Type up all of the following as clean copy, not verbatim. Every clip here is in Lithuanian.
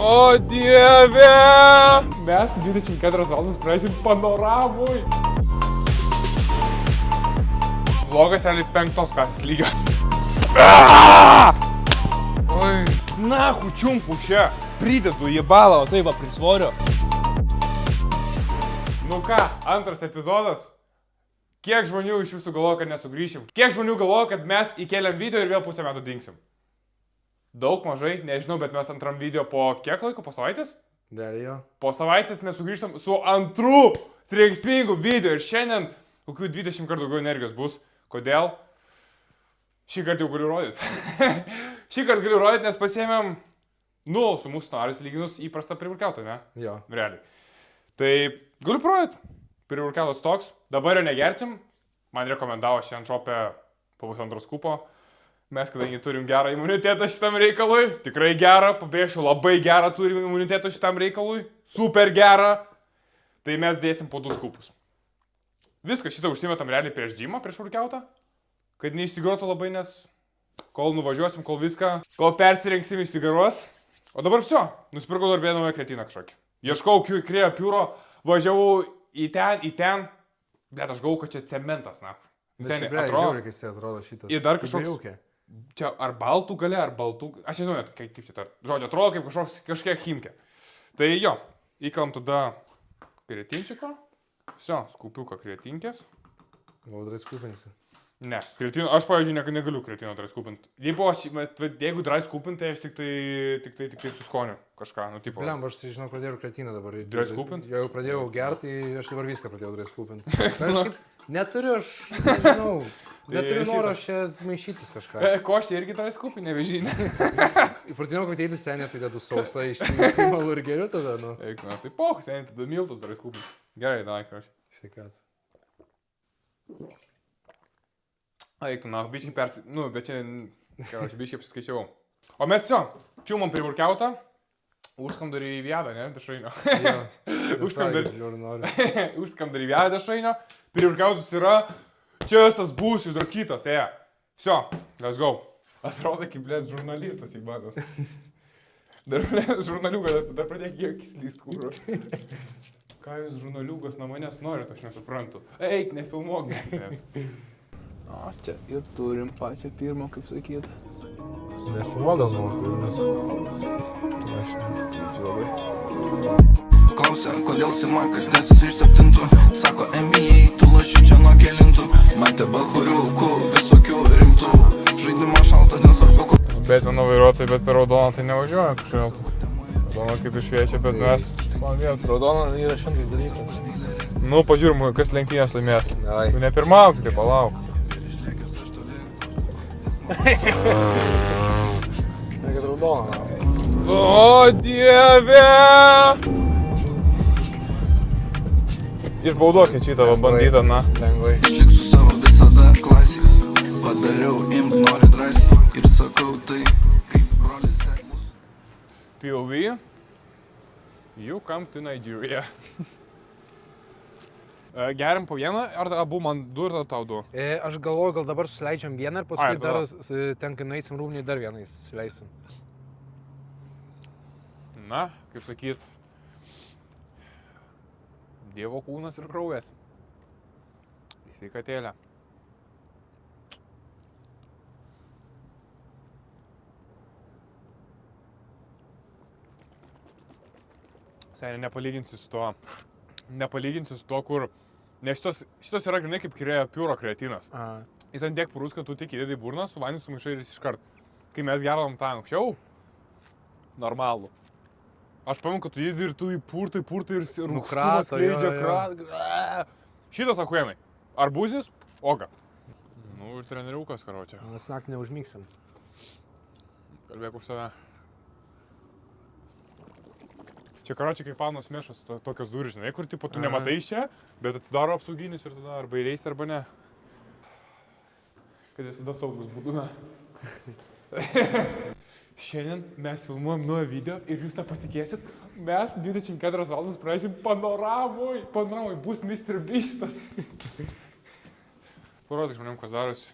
O dieve! Mes 24 valandas praeisim panoramui. Vlogas realiai 5 klasės lygio. Oi. Nahu čiumpu čia. Pridedu į balą, o tai va prie svorio. Nu ką, antras epizodas. Kiek žmonių iš jūsų galvoja, kad nesugrįšim? Kiek žmonių galvoja, kad mes įkeliam video ir vėl pusę metų dingsim? Daug mažai, nežinau, bet mes antram video po kiek laiko? Po savaitės? Dėlio. Po savaitės mes sugrįžtam su antru trenksmingu video ir šiandien kokių 20 kartų daugiau energijos bus. Kodėl? Šį kartą jau galiu rodyti. Šį kartą galiu rodyti, nes pasiėmėm, su mūsų nariais lyginus įprastą pre-workoutą, ne? Jo. Realiai. Tai galiu parodyti. Pre-workoutas toks. Dabar jo negersim. Man rekomendavo šiandien šopę po pusantros skupo. Mes, kadangi turim gerą imunitetą šitam reikalui, tikrai gerą, pabrėšiu, labai gerą turim imunitetą šitam reikalui, super gerą, tai mes dėsim po 2 skupus. Viską šitą užsimetam realiai prieš džimą, prieš workoutą, kad neišsigaruotų labai, nes kol nuvažiuosim, kol persirengsim išsigaruos. O dabar viso, nusipirkau dar vieną naują kretiną kažkokį. Ieškau krėjo piūro, važiavau į ten, bet aš galvoju, kad čia cementas, na. Seniai, žiauriai, kai jisai atrodo šitas. Ir dar kažkoks... Čia ar baltų gale, ar baltų... Aš nežinau net, kaip čia tart. Žodžiu, atrodo kaip kažkiek chimkė. Tai jo, įkalam tada kreatinčiko. Viso, skupiuką kreatinkės. Gal drai skupinsi? Ne, kreatino, aš, pavyzdžiui, negaliu kreatino drai skupinti. Jeigu drai skupinti, tai aš tik tai su skoniu kažką, nu tipo. Bliam, aš tai žinau, pradėjau kreatiną dabar. Drai skupinti? Jau pradėjau gerti, tai aš dabar viską pradėjau drai skupinti. Kažkaip neturiu, aš nežinau. Neturiu noro čia maišytis kažką. Košė irgi drai skupinti, nevežinė. Įpratinau kokteilis senė, tai dedu sausą, išsimalu ir geriu tada, nu. Eik, na, tai poch, senė, tada miltus drai skupinti. Gerai, davai, kraščiai. Sveikas. Eik, na, biškai bet čia, biškai apsiskaičiavau. O mes jo, čiumam prie workoutą, užskam dar į viadą, ne, dešrainio. Užskam dar į viadą dešrainio, prie workoutus yra, čia tas bus išdraskytas, Всё, let's go. Atrodo, kaip, blėt, žurnalistas įbadas. Dar, blėt, žurnaliukas, dar pradėk kiekis lyst, kūro. Ką jūs žurnaliukas nuo manęs norit, aš nesuprantu. Eik, nefilmuok, blėt. O, čia ir turim pačią pirmą, kaip sakyt. Nefilmuok gal nuo. Aš nesakyčiau labai. Klausia, kodėl Simakas nesis iš 7. Sako NBA, tu loši čia nuo kelintų. Matė bahuriukų, visokių rimtų. Žaidimas šaltas, nesvarbu kur. Bet mano vairuotojai, bet per raudoną tai nevažiuoja kažkaip. Raudona kaip išviečia, bet mes... Man vienas raudona yra šiandien dalykas. Nu, pažiūrim, kas lenktynės laimės. Davai. Tu nepirmauk, tai palauk. Nekad raudona. O dieve! Išbauduokit šitą bandytą, na. Lengvai. Išliksiu savo visada klasės. Padariau, imt nori drąsiai. Ir sakau tai, kaip brolis sesis. POV. You come to Nigeria. Geriam po vieną, ar abu man 2 ir tau 2? Aš galvoju, gal dabar suleidžiam vieną ir paskui Ai, dar ten, kai nueisim rūbinį, dar vieną suleisim. Na, kaip sakyt, Dievo kūnas ir kraujas. Į sveikatėlę. Seniai, nepalyginsiu su tuo, kur... Nes šitas yra grinai kaip piūro kreatinas. Jis ant tiek purus, kad tu tik įdėdai burną, su vandeniu sumaišai ir iškart. Kai mes gerdom tą anksčiau, normalų. Aš pamenu, kad tu įdėdai ir tu įpurtai ir rūgštumas skleidžia. Šitas akuenai. Arbūzis, oga. Nu ir treneriukas, karočią. Mes naktį neužmygsim. Kalbėk už save. Čia, karočią, kaip Panos Mešos, tokios durys, žinai, kur tipo tu nematai čia, bet atsidaro apsauginis ir tada arba įleis, arba ne. Kad visada saugus būtume. Šiandien mes filmuojam naują video ir jūs tą patikėsit, mes 24 valandas praeisim panoramui. Panoramui bus Mr. Beastas. Parodyk žmonėm, kas darosi.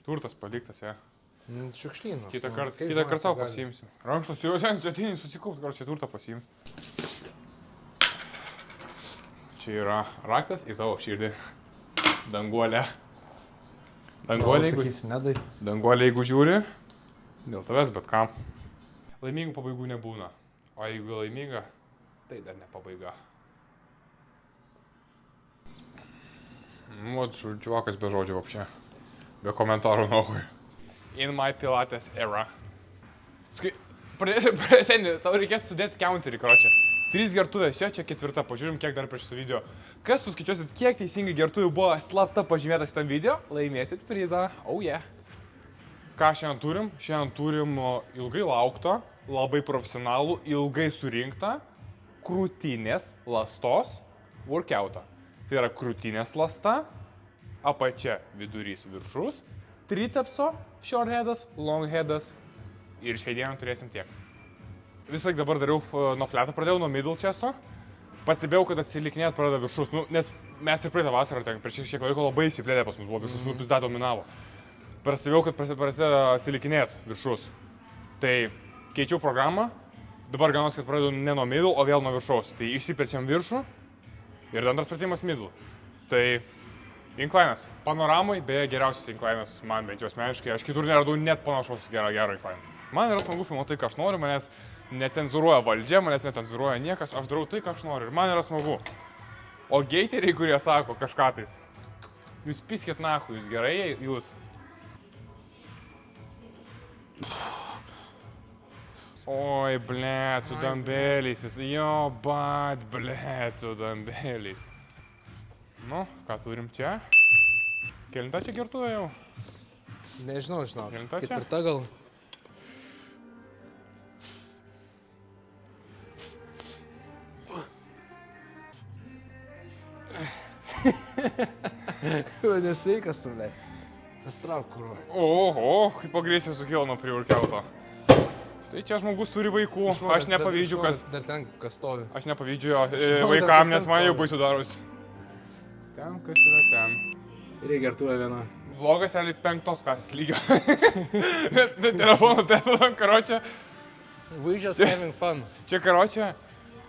Turtas paliktas, Šiukšlynas. Kitą kartą savo pasiimsiu. Rankštus jau atinį susikaupt, gal čia turtą pasiimti. Čia yra raktas į tavo širdį. Danguolė. Danguolė, jeigu žiūri, dėl tavęs bet kam. Laimingų pabaigų nebūna. O jeigu laiminga, tai dar ne pabaiga. Vat žuokas be žodžių vapšė. Be komentarų nuohui. In my pilates era. Seniai, tau reikės sudėti counterį, karočią. 3 gertuvės, čia 4, pažiūrim kiek dar prieš šitą video. Kas suskaičiuosit, kiek teisingai gertuvių buvo slapta pažymėtas šitam video, laimėsit prizą. Oh yeah. Ką šiandien turim? Šiandien turim ilgai lauktą, labai profesionalų, ilgai surinktą krūtinės lastos workoutą. Tai yra krūtinės lasta, apačia, vidurys, viršus, tricepso, short headas, long headas ir šiandien turėsim tiek. Visą laik dabar dariau nuo fleto, pradėjau nuo middle chesto, pastebėjau, kad atsilikinėt pradeda viršus, nes mes ir praeitą vasarą, prieš šiek laiko labai įsiplėdė pas mus buvo viršus, pizda dominavo. Pastebėjau, kad prasideda atsilikinėt viršus. Tai keičiau programą, dabar gaunas, kad pradedu ne nuo middle, o vėl nuo viršaus. Tai išsiperčiam viršų. Ir antras pratimas middle. Tai inclinas. Panoramai, beje, geriausias inclinas man bent jau asmeniškai. Aš kitur neradau net panašaus gerą incliną. Man yra smagu filmuoti tai, ką aš noriu, manęs necenzuruoja valdžia, manęs necenzuruoja niekas, aš darau tai, ką aš noriu ir man yra smagu. O geiteriai, kurie sako kažką tais, jūs piskit nahu, jūs gerai, jūs. Oi, blėt, su dambeliais, jo, bat, blėt, su dambeliais. Nu, ką turim čia? Kelinta čia gertuvė jau? Nežinau, žinau. Kelinta čia? Ketvirta gal. Nesveikas, tu, blėt. Pastrauk, kurva. Oho, kaip agresija sukilo nuo priurkiauto. Tai čia žmogus turi vaikų, aš nepavydžiu, kas... Dar ten kas stovi. Aš nepavydžiu jo vaikam, nes man jau baisu darosi. Ten kas yra ten. Reikia gertuvė viena. Vlogas realiai 5 klasės lygio. Telefono tėtam, karočią. We just having fun. Čia, karočią,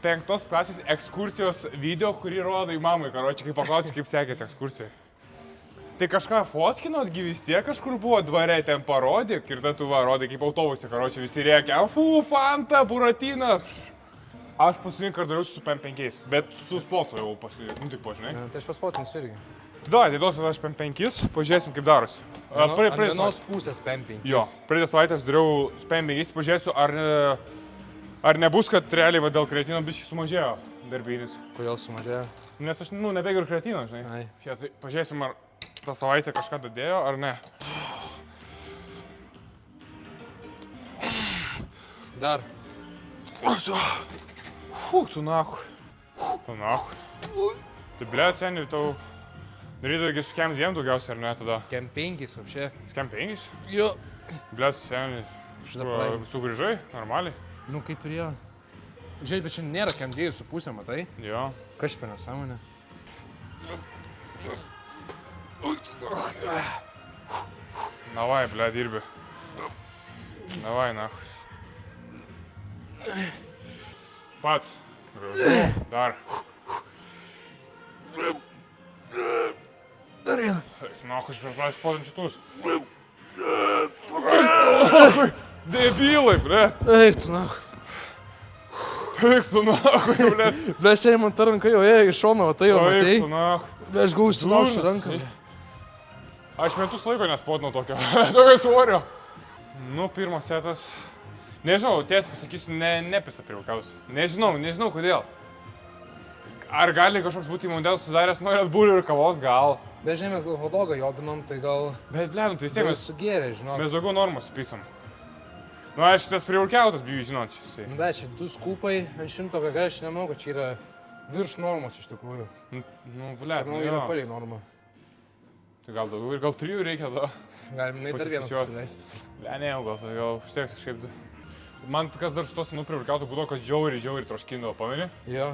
5 klasės ekskursijos video, kurį rodai mamai, karočią, kai paklausai, kaip sekėsi ekskursijai. Tai kažką fotkinot, vis tiek kažkur buvo dvare, ten parodyk ir tada tu va, rodai kaip autobusė, karočią, visi rėkia, Fanta, Buratinas. Aš pasirinkau, kad dariausi su PM5, bet su spotu jau pasirinkau, nu tipo, žinai. Tai aš paspotinsiu irgi. Tada, atiduosiu aš PM5, pažiūrėsim kaip darosi. Ant vienos pusės PM5. Jo, praeitą savaitę aš dariau PM5, pažiūrėsiu, ar nebus, kad realiai va, dėl kreatino biškai sumažėjo darbinis. Kodėl sumažėjo? Nes aš, nebegeriu kreatino, žinai. Ai. Šią, tai pažiūrėsim, ar tą savaitę kažką dadėjo, ar ne. Dar. Tu nahu. Tu nahu. Tai blėt, seniai, tau darydavo su kem 2 daugiausiai, ar ne, tada? Kem 5, apšė. Kem 5? Jo. Blėt, seniai, sugrįžai, normaliai? Nu, kaip ir jo. Žiūrėk, bet čia nėra kem 2,5, matai? Jo. Kas per nesąmonė? Davai, blėt, dirbi. Davai, nahu. Pats. Dar. Dar vieną. Nahu, aš per spaudžiu šitus. Debilai, blėt. Eik tu, nahu. Eik tu, nahu, blėt. Bet čia man ta ranka jau ėjo iš šono, tai jau matai. Eik tu, nahu. Bet aš gavau įsilaužti ranką. Aš metus laiko nespaudinau tokio svorio. Nu, pirmas setas. Nežinau, tiesiai pasakysiu, nepisa privilkiausiu. Nežinau kodėl. Ar gali kažkoks būti imunitetas sudaręs, norėt būlių ir kavos, gal. Bet žinai, mes gal hotdogą jobinom, tai gal... Bet blėm, tai vis tiek Mes sugėrė, žinok. mes daugiau normos įpisam. Nu, aš tas privilkiautas bijau žinot. Bet čia 2 skūpai ant 100 kg, aš nemanau, kad čia yra virš normos iš tikrųjų. Nu, Čia blėm, manau, yra paliai norma. Tai gal daugiau ir gal 3 reikia tada. Galim dar vieną Pasiskaičiuot. susileisti. Ne, gal užteks kažkaip. Man kas dar su tos privilkiautų būdavo, kad žiauriai troškindavo, pameni? Jo.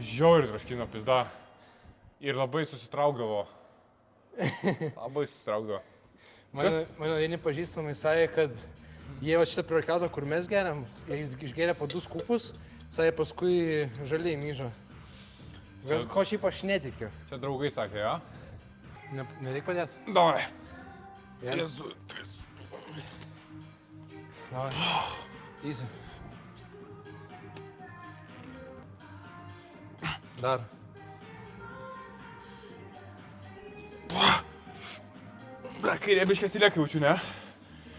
Žiauriai troškino, pizda. Ir labai susitraukdavo. Labai susitraukdavo. Mano vieni pažįstamai sakė, kad jie va šitą priorkatą, kur mes geriam, jis išgeria po 2 skupus, sakė paskui žaliai myžo. Ko šiaip aš netikiu. Čia draugai sakė, jo? Nereik padėti. Davai. Vienas. Davai. Easy. Dar. Kairė biškė atsilieka jaučiu, ne?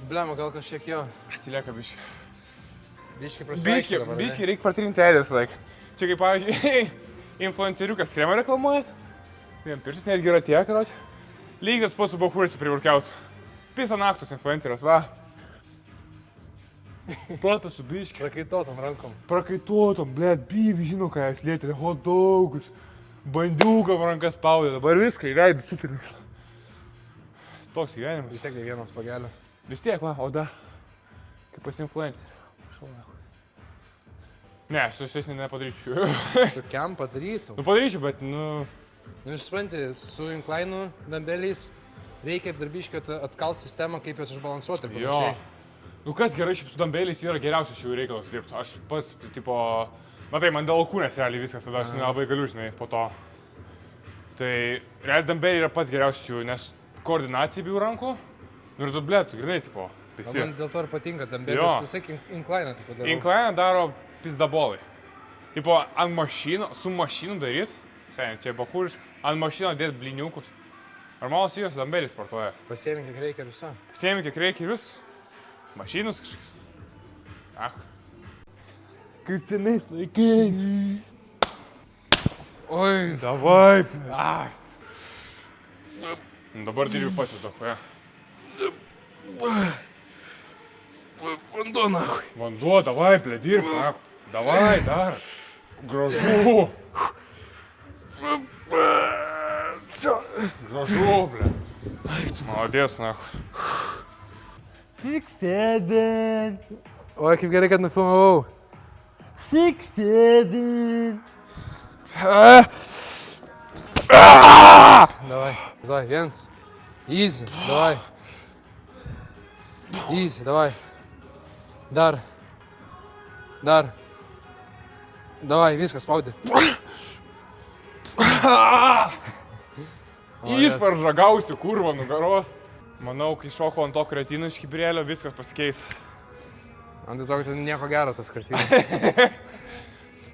Blema, gal kažkiek jo. Atsilieka biškė. Biškį prasiaiškiai dabar. Biškį reikia patrinti eidės, laik. Čia kaip, pavyzdžiui, influenceriukas kremą reklamuojat. Vien pirštis netgi yra tiek, kad lygiai pats su Bakurėsiu privirkiausiu. Pisa naktus influenceras, va. Protas su biškį. Prakaituotom rankom. Prakaituotom, blėt, bibi, žino, ką jas lietė, hot dogus, bandiuką rankas spaudė, dabar viską įveidus sutariu. Toks gyvenimas. Vis tiek ne vienas pagelio. Vis tiek, va, oda. Kaip pas influencerį. Ne, aš šiais nepadaryčiau. Su kem padarytum. Nu padaryčiau, bet, nu... Nu, supranti, su incline dambeliais reikia darbiškai atkalt sistemą, kaip juos išbalansuoti. Jo. Nu kas gerai, šiaip su dambeliais yra geriausias šių reikalas dirbti. Aš pas, tipo... Matai, man dėl kūnės realiai viskas, tada aš nelabai galiu, žinai, po to. Tai, realiai dambeliai yra pats geriausias šių, nes koordinacija bijų rankų. Nu ir tu, blėt, tu grinai, tipo, visi. Man dėl to ir patinka dambelius, visai incline tipo darau. Incline daro pizdabolai. Tipo, ant mašinų, su mašinų daryt, seniai, čia bakūriškai, ant mašinų dėt bliniukus. Normalus jos dambelį sportuoja. Pasiemi kiek reikia ir visą. Pasiemi kiek reikia ir viskas. Mašinus kažkas. Ach. Kaip senais laikais. Oi. Davai. Ai. Dabar dirbi pasiūdok, ja. Vanduo, nahui. Vanduo, davai, ble, dirb, ach. Davai, dar. Gražu. Gražu, ble. Молодец, нахуй. 6-7. Oi, kaip gerai, kad nufilmavau. 6-7. Davai. Davai, viens. Easy, davai. Easy, davai. Dar. Dar. Davai, viskas, spaudi. Išvaržagausiu kurvą nugaros. Manau, kai šoko ant to kretinų iš kibirėlio, viskas pasikeis. Man tai tokia nieko gero tas kartinas.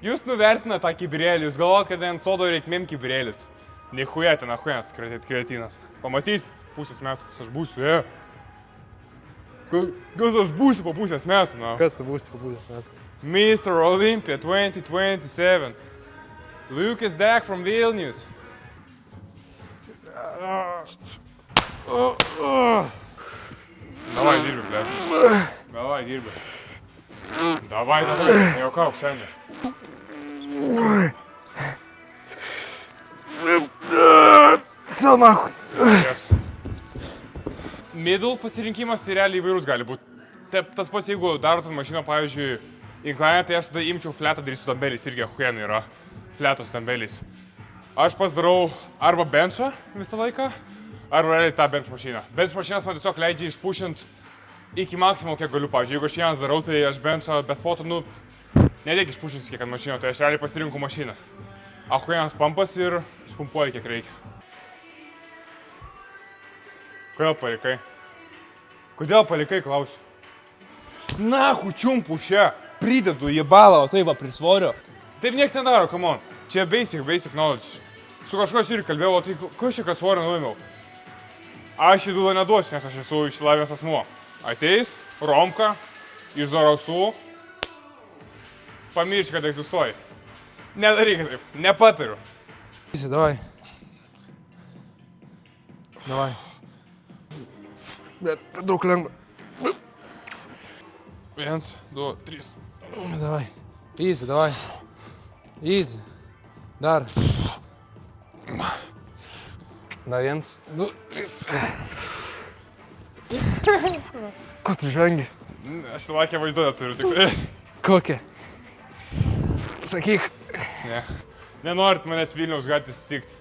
Jūs nuvertina tą kibirėlį, jūs galvojat, kad ant sodo reikmėm kibirėlis. Nichuja ten, achujas kretinas. Pamatys pusės metų, kas aš būsiu, Kas aš būsiu po pusės metų, na. Kas tu būsi po pusės metų? Mr. Olympia 2027. Lucas Dak from Vilnius. Давай, dirbi, blėt. Давай, dirbi. Давай, nejuokauk, seniai. Все нахуй. Middle pasirinkimas tai realiai įvairūs gali būti. Tas pats, jeigu darot ant mašiną, pavyzdžiui, incline, tai aš tada imčiau fletą daryti su dambeliais, irgi achuienai yra fletos dambeliais. Aš pats darau arba benchą visą laiką, arba realiai tą bench mašiną. Bench mašinas man tiesiog leidžia išpušint iki maksimum, kiek galiu. Pavyzdžiui, jeigu aš vienas darau, tai aš benchą be spotų, nu, netiek išpušins kiek ant mašino, tai aš realiai pasirinku mašiną. Achuienas pampas ir išpumpuoju kiek reikia. Kodėl palikai? Kodėl palikai, klausiu? Nahu, čiumpu šią, pridedu į balą, o tai va prisvorio. Taip nieks nedaro, come on. Čia basic knowledge. Su kažko aš irgi kalbėjau, o tai kas čia, kad svorio nuėmiau? Aš į dūdą neduosiu, nes aš esu išsilavinęs asmuo. Ateis, Romka, iš Zarasų, pamiršk, kad egzistuoji. Nedaryk taip, nepatariu. Давай. Давай. Bet daug lengva. 1, 2, 3. Давай. Easy, давай. Easy. Dar. Dar 1, 2, 3. Ko tu žvengi? Aš lakę vaizduotę turiu tik tai. Kokia? Sakyk. Ne. Nenorit manęs Vilniaus gatvėje susitikti.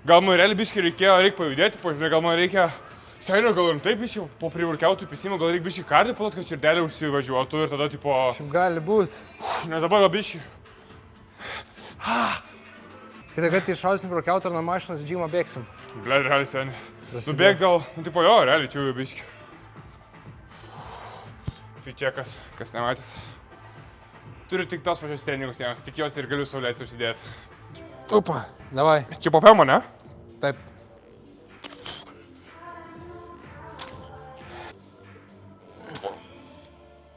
Gal man realiai biškai reikia pajudėti, pažiūrėk, gal man reikia... Seniau, gal ir taip biškai po privarkiautų pisimų, gal reikia biškai kardį palot, kad širdelė užsivažiuotų ir tada tipo... Šiaip gali būt. Nes dabar gal biškai. Kitą kartą iššausim privarkiautą ir nuo mašinos į džymą bėgsim. Ble, realiai seniai. Nubėg gal, nu tipo jo, realiai čiūviu biškai. Fičekas, kas nematys. Turiu tik tos pačios treningus jiems, tik jos ir galiu sauliaisti užsidėti. Upa, davai. Čia po pemo, ne? Taip.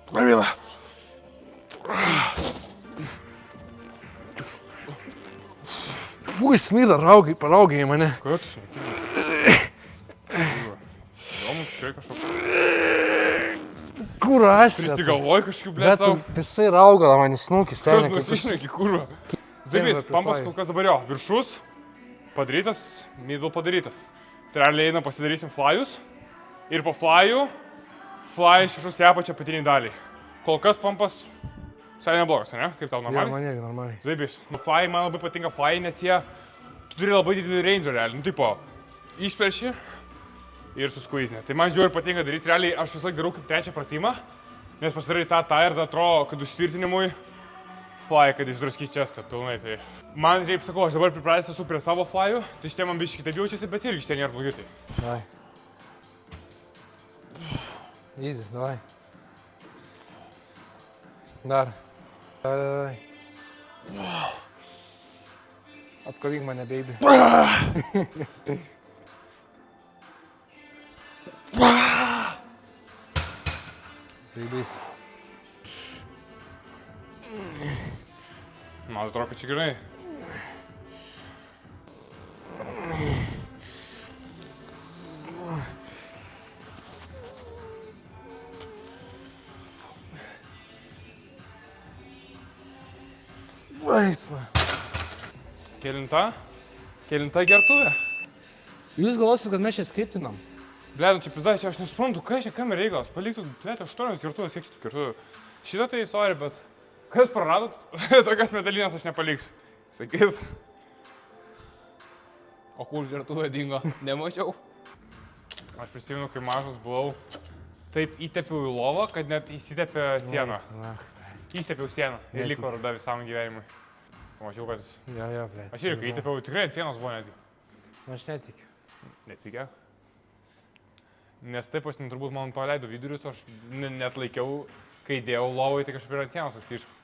Marvila. Ui, smirda, paraugiai mane. Kodėl tu šneki? Įdomus tikrai kažkoks. Kur aš? Prisigalvoji kažkaip, ble, Bet savo. visai raugala man įsnūkis, Kad seniai. nusišneki, kurva. Zabys, pampas kol kas dabar jo. Viršus padarytas, middle padarytas. Tai realiai eina pasidarysim flyus. Ir po flyų, fly iš viršus į apačią apatinį dalį. Kol kas pampas visai neblogas, ne? Kaip tau Ja, normaliai? man irgi normaliai. Zabys. Fly man labai patinka fly, nes jie... Tu turi labai didelį range realiai. Nu, tipo, išperši ir suskuizinė. Tai man žiūri patinka daryti. Realiai aš visą laiką darau kaip trečią pratimą. Nes pasidarai tą ir tada atrodo, kad užtvirtinimui fly, kad išdraskys čestą pilnai. Tai man, taip sakau, aš dabar pripratęs esu prie savo flyų. Tai šitie man biškai kitaip jaučiasi, bet irgi šitie nėra blogi. Tai. Davai. Easy, davai. Dar. Davai. Apkabink mane, baby. Zaibys. Man atrodo, kad čia gerai. Vaitsna. Kelinta gertuvė. Jūs galvosit, kad mes čia skriptinam? Ble, nu čia pizai, čia aš nesuprantu, ką čia kam reikalas. Paliktų, ble, 8 gertuvės, kiek šitų gertuvių. Šitą tai, sorry, bet kas praradot, tokias metalinės aš nepaliksiu. Sakys. O kur gertuvė dingo? Nemačiau. Aš prisimenu, kai mažas buvau, taip įtepiau į lovą, kad net įsitepė sieną. Įstepiau sieną ir liko ruda visam gyvenimui. Pamačiau, kad... Jo, ble. Aš irgi, kai įtepiau, tikrai ant sienos buvo netgi. Aš netikiu. Netikėk. Nes taip aš turbūt man paleido vidurius, aš net laikiau, kai dėjau lovai, tai kažkaip ir ant sienos užtiškau.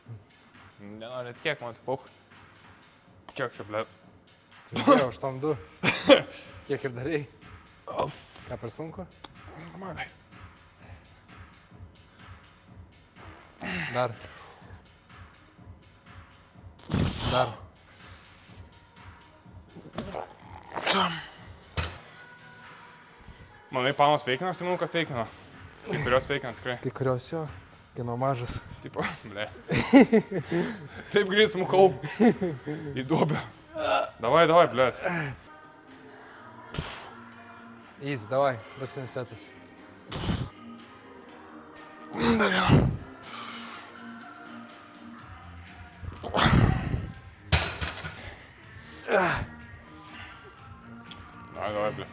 Netikėk, man taip pauk. Čia, ble. Turėjau, aš tam 2. Kiek ir darėjai? Ką per sunku? Normaliai. Dar. Dar. Manai, panos veikina, aš tai manau, kad veikina. Kai kurios veikina, tikrai. Kai kurios jo, gino mažas. Tipo, ble. Taip greit smukau į duobę. Davai, ble. Easy, davai, pasinis setas. Dar jau. Davai, ble.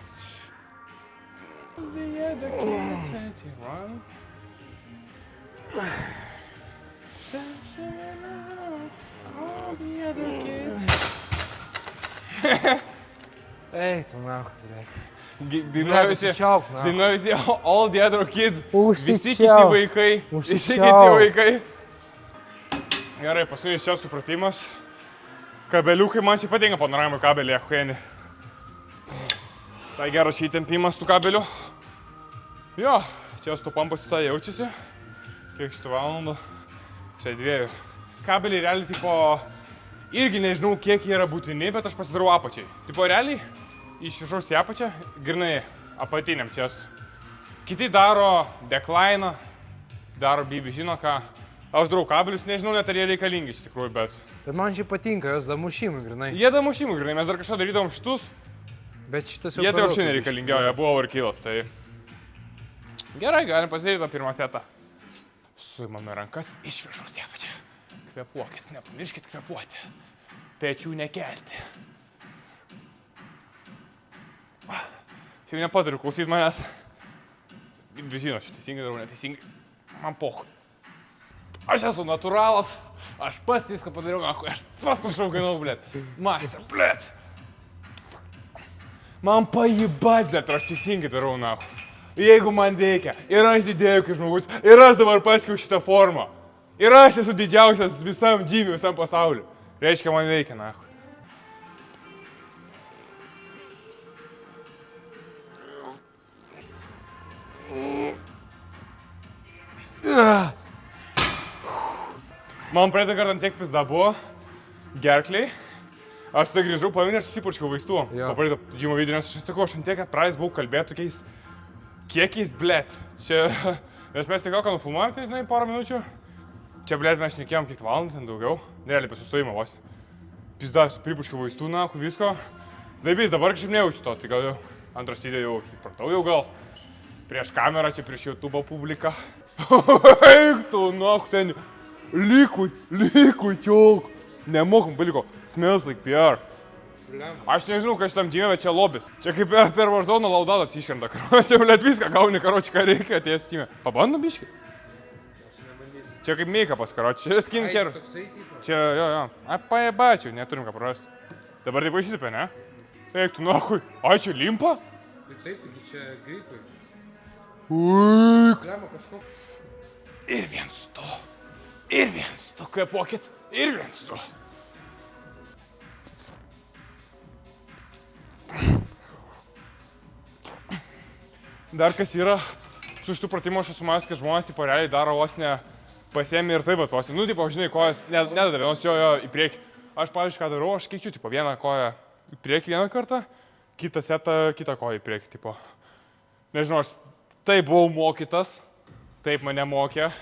Ei, tu nauk, blėt. Dainuoja visi all the other kids. Visi kiti Užsičiauk. vaikai. Visi Užsičiauk. kiti vaikai. Gerai, paskutinis čia supratimas. Kabeliukai man čia patinka panoramų kabelį, achueni. Visai geras šį tempimas tų kabelių. Jo, čia su pampas visai jaučiasi. Kiek šitų valandų? Šiai 2. Kabeliai realiai tipo... Irgi nežinau, kiek jie yra būtini, bet aš pasidarau apačiai. Tipo realiai, iš viršaus į apačią, grinai apatiniam čia. Kiti daro decline, daro BB, žino ką. Aš darau kabelius, nežinau net ar jie reikalingi iš tikrųjų, bet... Bet man šiaip patinka, jos damušimai, grinai. Jie damušimų grinai, mes dar kažką darydavom šitus. Bet šitas jau... Jie tai apšiai nereikalingiau, jie buvo overkillas, tai... Gerai, galim pasidaryti tą pirmą setą. Suimame rankas iš viršaus į apačią. Kvėpuokit, nepamirškit kvėpuoti. Pečių nekelti. Šiaip nepatariu klausyti manęs. Žinau, aš teisingai darau, neteisingai. Man poch. Aš esu natūralas. Aš pats viską padariau, aš pats užauginau, blėt. Masė, blėt. Man pajibat, blėt, aš teisingai darau, nahu. Jeigu man veikia, ir aš didėjau kaip žmogus, ir aš dabar paskiau šitą formą. Ir aš esu didžiausias visam džymui, visam pasauliu. Reiškia, man veikia, nahu. Man praeitą kartą tiek pizda buvo, gerkliai. Aš tai grįžau, paminė, aš susipurškiau vaistų. Po praeito džimo video, nes aš atsakau, aš ant tiek atpradęs buvau kalbėti tokiais kiekiais, blėt. Čia, nes mes tik ką nufilmuojam, tai žinai, porą minučių. Čia, blėt, mes šnekėjom kiek valandą, ten daugiau. Realiai pasustojimo vos. Pizda, aš pripurškiau vaistų, nahu, visko. Zaibys, dabar kažkaip nejaučiu to, tai gal jau antras video jau įpratau jau gal. Prieš kamerą, čia prieš YouTube publiką. Eik tu, nahu, seniu. Likui, čiolk. Nemokam paliko. Smells like PR. Aš nežinau, kas šitam džime, bet čia lobis. Čia kaip per Warzone laudadas iškrenta. Čia, blėt, viską gauni, karoči, ką reikia atėjęs džime. Pabandom biškį? Čia kaip make-upas, karoči. Čia skincare. Čia, jo. Pajebačiau, neturim ką prarasti. Dabar taip įsipė, ne? Eik tu, nahui. Ai, čia limpa? Taip, čia gripui. Uik. Ir viens tu, kvėpuokit. Ir viens tu. Dar kas yra, su šitų pratimų aš esu manęs, kad žmonės tipo realiai daro vos ne pasiemi ir taip atvosi. Nu, tipo, žinai, kojas nedada vienos jo į priekį. Aš, pavyzdžiui, ką darau, aš keičiu, tipo, vieną koją į priekį vieną kartą, kitą setą, kitą koją į priekį, tipo. Nežinau, aš taip buvau mokytas, taip mane mokė.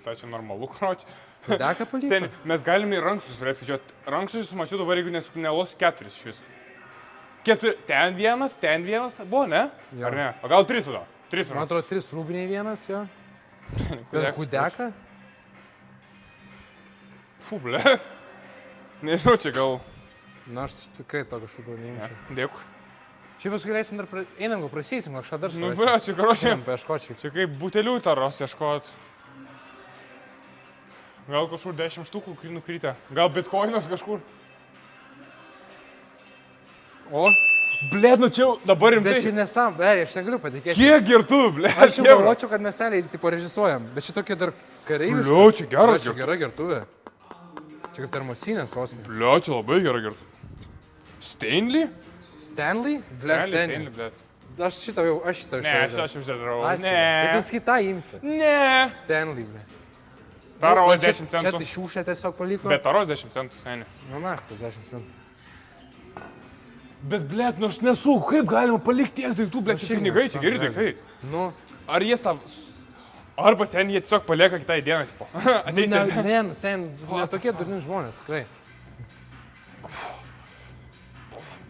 Tai čia normalu, kroči. Deka paliko? Seni, mes galime į rankščius skaičiuoti. Rankščius mačiau dabar, jeigu nelos 4 iš vis. 4, ten vienas, buvo, ne? Jo. Ar ne? O gal 3 tada? 3 Man atrodo, 3 rūbiniai vienas, jo. Bet hudeka? Fu, blėt. Nežinau, čia gal... Na, aš tikrai to kažkokio neimčiau. Dėkui. Šiaip paskui leisim dar, einam, gal praseisim, kažką dar Nu, surasim. blėt, čia, karoči. Einam, paieškočiai. Čia kaip butelių taros ieškot. Gal kažkur 10 štukų nukrytę. Gal bitkoinas kažkur. O? Blėt, nu čia dabar rimtai. Bet čia nesam, aš negaliu patikėti. Kiek girtuvių, blėt? Aš jau galvočiau, kad mes seliai, tipo, režisuojam. Bet čia tokie dar kareiviški. Bliu, čia geras Čia gera gertuvė. Čia kaip termosinės vos. Bliu, čia labai gera gertuvė. Stanley? Stanley? Blėt, Stanley, blėt. Aš šitą jau Ne, aš jau darau. Bet jūs kitą imsi. Ne. Stanley, blėt. Taros 10 Čia centų. tai šiūšę tiesiog paliko. Bet taros 10 centų, seniai. Nu, naktas 10 centų. Bet, blėt, nu aš nesu, kaip galima palikti tiek daiktų, blėt, čia pinigai, čia geri daiktai. Nu. Ar jie Arba seniai jie tiesiog palieka kitai dieną, tipo. Ateis ir... Ne, sen, netokie durni žmonės, tikrai.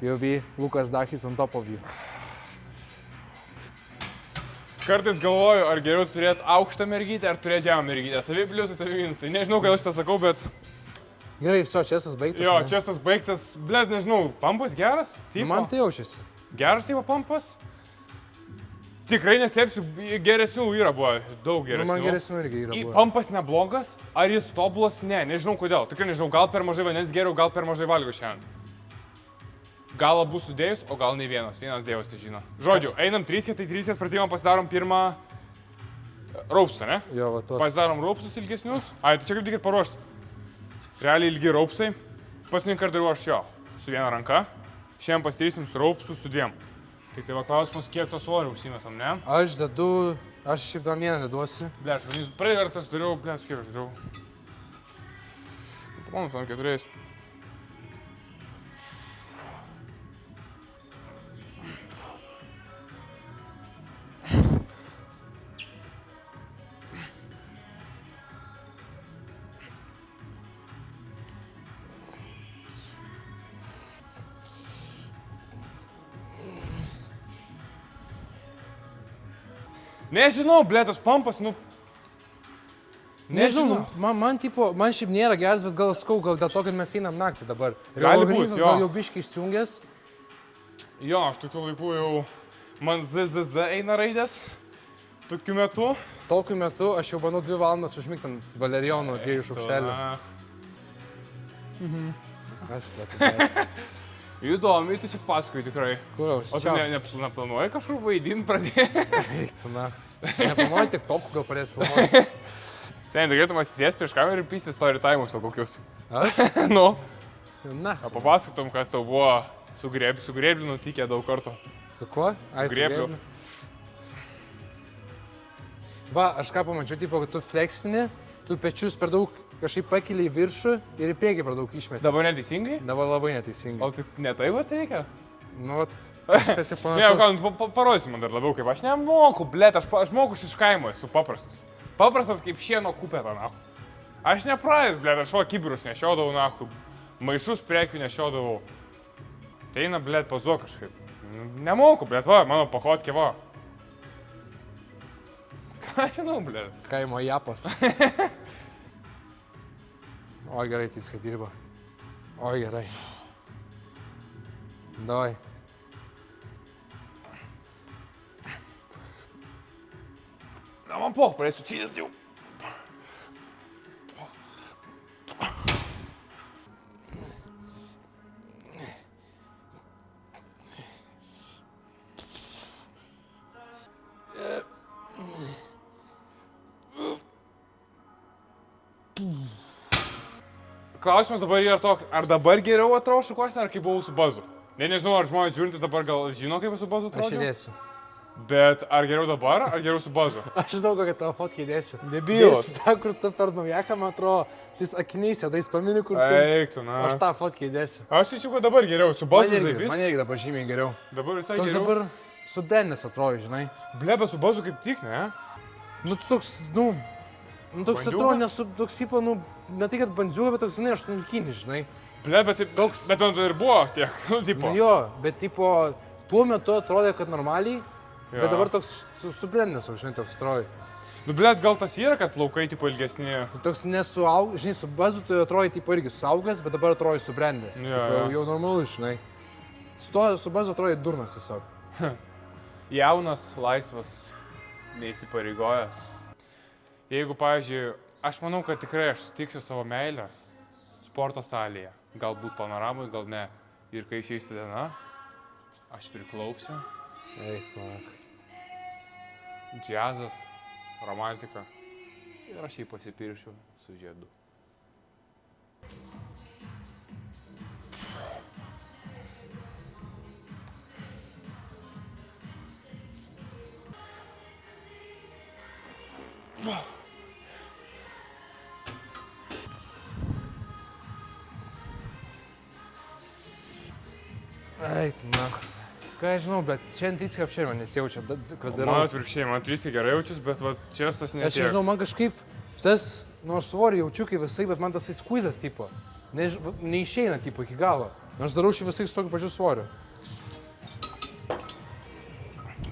POV, Lukas Dachis on top of you. Kartais galvoju, ar geriau turėti aukštą mergytę, ar turėti žemą mergytę. Savi pliusai, savi minusai. Nežinau, kad aš tą sakau, bet... Gerai, viso, čestas baigtas. Jo, čestas baigtas. Blėt, nežinau, pampas geras? Nu, man tai jaučiasi. Geras tipo pampas? Tikrai neslėpsiu, geresnių yra buvo, daug geresnių. Nu, man geresnių irgi yra buvo. Pampas neblogas, ar jis tobulas? Ne, nežinau kodėl. Tikrai nežinau, gal per mažai vandens geriau, gal per mažai valgiau šiandien. Gal abu sudėjus, o gal nei vienas. Vienas dievas tai žino. Žodžiu, einam 3, tai 3 pratimą pasidarom pirmą raupsą, ne? Jo, va tos. Pasidarom raupsus ilgesnius. Ai, tai čia kaip tik ir paruošti. Realiai ilgi raupsai. Paskutinį kartą dariau aš jo, su viena ranka. Šiandien pasidarysim su raupsu su 2. Tai va klausimas, kiek to svorio užsimesam, ne? Aš dedu, aš šiaip dar vieną deduosi. Ble, aš praeitą kartą dariau, ble, kiek aš dariau. Pamanu, tam 4. Nežinau, blė, tas pampas, nu... Nežinau, man šiaip nėra geras, bet gal skau, gal dėl to, kad mes einam naktį dabar. Ir Gali organizmas būt, jo. gal jau biškai išsijungęs. Jo, aš tokiu laiku jau... Man ZZZ eina raidės. Tokiu metu. Tokiu metu aš jau bandau 2 valandas užmigti ant valerijonų 2 šaukštelių. Kas tai? Įdomi, tu čia paskui tikrai. Kur O tu neplanuoji kažkur vaidinti pradėti? veikti, na? Neplanuoju tik topų gal pradėti filmuoti. Sen, galėtum atsisėsti prieš kamerą ir pysti story time'us o kokius. Aš? Nu, Na, o papasakotum, kas tau buvo su grėbliu nutikę daug kartų. su kuo? Ai, su grėbliu. Va, aš ką pamačiau, tipo, kad tu fleksini, tu pečius per daug kažkaip pakeli į viršų ir į priekį per daug išmeti. Dabar neteisingai? Dabar labai neteisingai. O tai ne taip ateikia? Nu, kažkas ir Ne, panašaus. ką, parodysi man dar labiau, kaip aš nemoku, blėt, aš mokus iš kaimo, esu paprastas. Paprastas kaip šieno kupeta, na. Aš nepradės, blėt, aš va kibirus nešiodavau, na, maišus prekių nešiodavau. Tai eina, blėt, pazuok kažkaip. Nemoku, blėt, va, mano pahotkė, va. Ką žinau, blėt. Kaimo japas. O gerai, tai viską dirba. O gerai. Davai. Na, man poh, pradėsiu čydėti jau. Klausimas dabar yra toks, ar dabar geriau atrodo šukuosinė, ar kaip buvau su bazu? Nežinau, ar žmonės žiūrintis dabar gal žino, kaip su bazu Aš atrodo. įdėsiu. Bet ar geriau dabar, ar geriau su bazu? Aš žinau, kokią tavo fotkę įdėsiu. Debilas. Dėsiu tą, kur tu per naujaką, man atrodo, jis akiniais jadais pamini, kur tu... Eiktų, na. Aš tą fotkę įdėsiu. Aš iščiau, kad dabar geriau, su bazu zaibis. Man irgi dabar žymiai geriau. Dabar visai Toks geriau. dabar subrendęs atrodo, žinai. Blebe, su bazu kaip tik, ne? Nu, tu toks, toks Bandiūga? atrodo, nesu toks, tipo, ne tai, kad bandžiuoja, bet toks, žinai, 8-kinis, žinai. Blebe, taip, Toks- bet man tai ir buvo tiek, nu, tipo. Nu jo, bet, tipo, tuo metu atrodė, kad normaliai, Jo. bet dabar toks subrendęs, žinai, toks atrodo. Nu, bled, gal tas yra, kad plaukai, tipo, ilgesni. Toks nesuaugęs, žinai, su bazu tu atrodai, tipo, irgi suaugęs, bet dabar atrodai subrendęs. Jo, Tipo, jo. jau normalus, žinai. Su bazu atrodai durnas tiesiog. Jaunas, laisvas, neįsipareigojęs. Jeigu, pavyzdžiui, aš manau, kad tikrai aš sutiksiu savo meilę sporto salėje. Galbūt panoramui, gal ne. Ir kai išeis diena, aš priklausiu. Eik, mak. Džiazas, romantika. Ir aš jį pasipiršiu su žiedu. Eik, mak. Ką aš žinau, bet šiandien trys apšėrimo nesijaučia, kad Man darau. atvirkščiai, man trys gerai jaučiasi, bet va, čia tas ne. Aš nežinau, man kažkaip tas, nors svorį jaučiu kaip visai, bet man tas įskuizas, tipo, neišeina, tipo, iki galo. Nors darau šį visai su tokiu pačiu svoriu.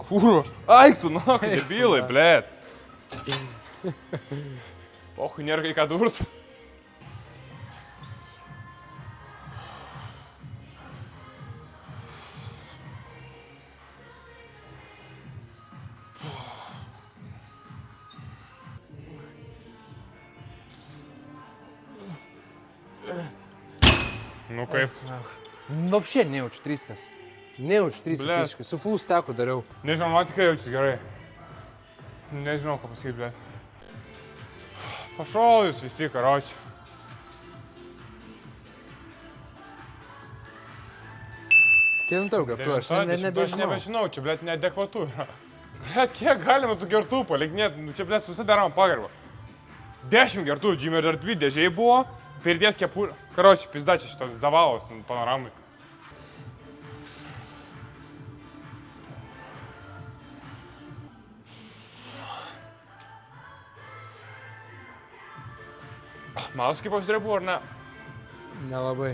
Kūru, aiktų, nu, debilai, blėt. Pohui, nėra kai ką durt. Nu kaip? Vapšė nejaučiu tryskas. Nejaučiu tryskas Blet. visiškai. Su full stacku dariau. Nežinau, man tikrai jaučiasi gerai. Nežinau, ką pasakyti, blėt. Pašau jūs visi, karoči. Kelinta jau kartu, aš nebežinau. Nebežinau, čia, blėt, neadekvatu yra. Blėt, kiek galima tų gertų palikinėti? Nu, čia, blėt, visą darom pagarbą. 10 gertų, Džimė dar 2 dėžiai buvo. Pirties kepurė. Karoči, pizda čia šitas zavalas panoramai. Malas kaip pasirebu, ar ne? Nelabai.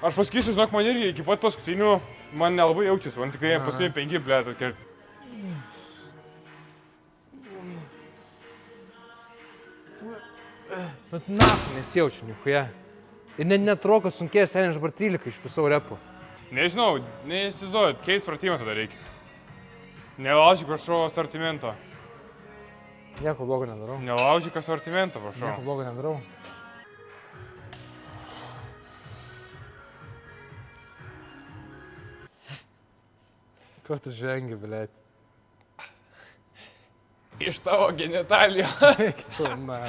Aš pasakysiu, žinok, man irgi iki pat paskutinių man nelabai jaučiasi, man tikrai paskutinį 5, blėt, Bet nahu nesijaučiu niekuoje. Ir netro, kad sunkės, seniai aš dabar 13 išpisau repo. Nežinau, neįsivaizduoju, keist pratimą tada reikia. Nelaužyk, prašau, asortimento. Nieko blogo nedarau. Nelaužyk asortimento, prašau. Nieko blogo nedarau. Kas tu žvengi, bilėt? Iš tavo genitalijos. Eik tu, na.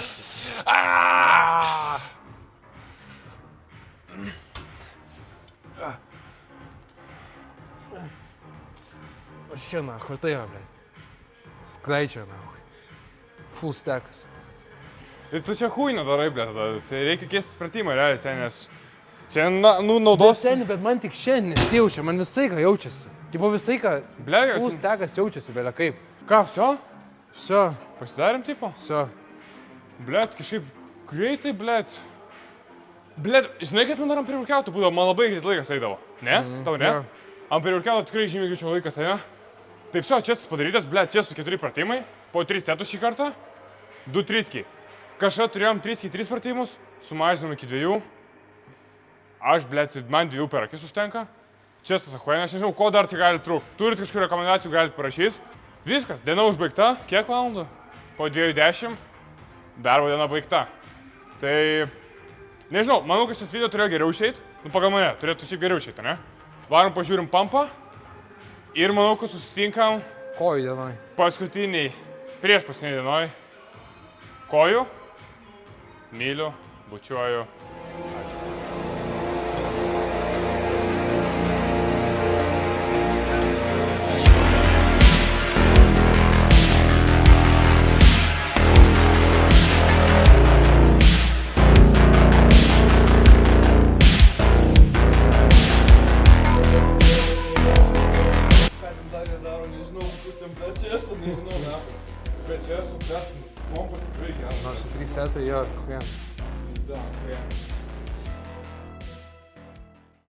Čia, na, kur tai, blėt? Skleidžia, na. Full stackas. Ir tu čia huiną darai, blė, tada. Tai reikia keisti pratimą, realiai, seniai, nes čia, naudos. Seniai, bet man tik šiandien nesijaučia, man visai ką jaučiasi. Tipo visai ką, Bля, full čia- stackas jaučiasi, belia kaip. Ką, viso? Все, Pasidarėm, tipo? все. Blet, kažkaip greitai, blet. Blet, žinai, kas man dar ant prirūkiautų būdavo, man labai greit laikas eidavo. Ne? Tau ne? jo. Ant prirūkiautų tikrai žymiai greičiau laikas, ne? Taip, čia česas padarytas, blet, čia su 4 pratimai, po 3 setus šį kartą, 2 triskiai. Kažką turėjom 3 pratimus, sumažinom iki 2. Aš, blet, man 2 per akis užtenka. Česas ahuena, aš nežinau, ko dar tai gali trūkti. Turit kažkokių rekomendacijų, galite parašyti. Viskas, diena užbaigta. Kiek valandų? Po 2:10. Darbo diena baigta. Tai, nežinau, manau, kad šis video turėjo geriau išeiti. Nu, pagal mane, turėtų šiaip geriau išeiti, ne? Varom pažiūrim pampą. Ir manau, kad susitinkam Kojų dienoj. paskutiniai, prieš paskutinį dienoj. Kojų. Myliu, bučiuoju. Nors 3 setai, jo, kokie. Da,